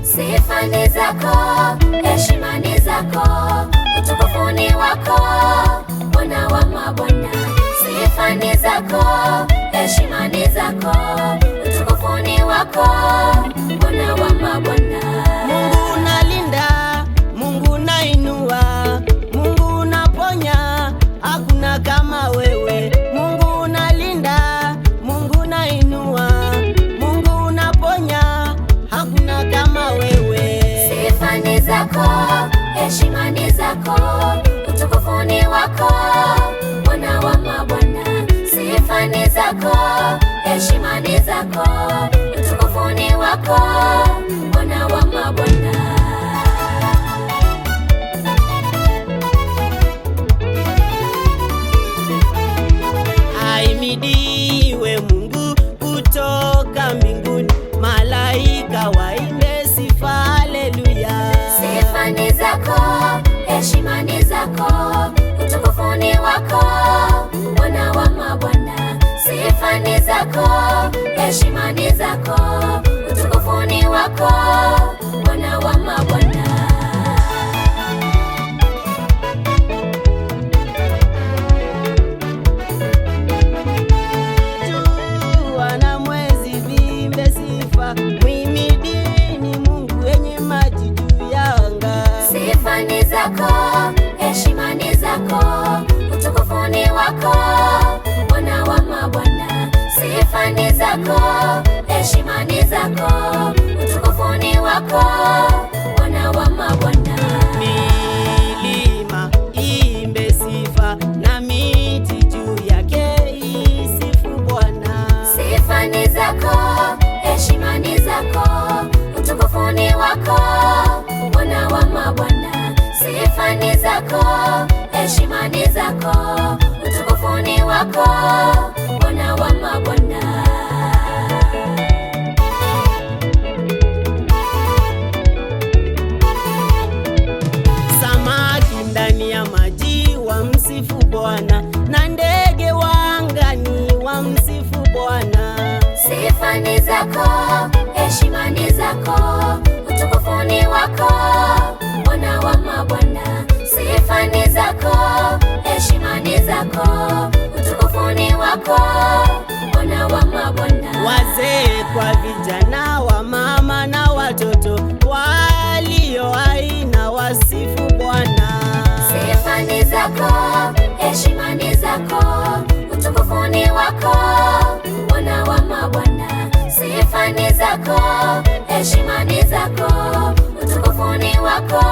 Sifa ni zako, heshima ni zako, utukufu ni wako, Bwana wa mabwana. Sifa ni zako, heshima ni zako, utukufu ni wako, Bwana wa mabwana. Mungu unalinda, Mungu unainua, Mungu unaponya, hakuna kama wewe. Mungu unalinda, Mungu unainua, Mungu unaponya, hakuna kama wewe. Sifa ni zako, heshima ni zako, utukufu ni wako, Bwana wa mabwana. Sifa ni zako, heshima ni zako, utukufu ni wako, Bwana wa mabwana. Ahimidiwe Mungu kutoka mbinguni, malaika waimbe sifa haleluya. Sifa ni zako, heshima ni zako, utukufu ni wako, Bwana wa mabwana. Sifa ni zako, heshima ni zako, utukufu ni wako, Bwana wa mabwana. Jua na mwezi vimbe sifa, muhimidini Mungu wenye maji juu ya anga. Sifa ni zako, heshima ni zako, utukufu ni wako, Bwana wa mabwana. Sifa ni zako, heshima ni zako, utukufu ni wako, Bwana wa mabwana. Milima imbe sifa na miti juu yake isifu Bwana. Sifa ni zako, heshima ni zako, utukufu ni wako, Bwana wa mabwana. Sifa ni zako, heshima ni zako, utukufu ni wako, Bwana wa mabwana. Samaki ndani ya maji wamsifu Bwana, na ndege wa angani wamsifu Bwana. Sifa ni zako, heshima ni zako, utukufu ni wako, Bwana wa mabwana. Sifa ni zako, heshima ni zako, utukufu ni wako, Bwana wa mabwana. Wazee kwa vijana, wa mama na watoto, walio hai na wasifu Bwana. Sifa ni zako, heshima ni zako, utukufu ni wako, Bwana wa mabwana. Sifa ni zako, heshima ni zako, utukufu ni wako,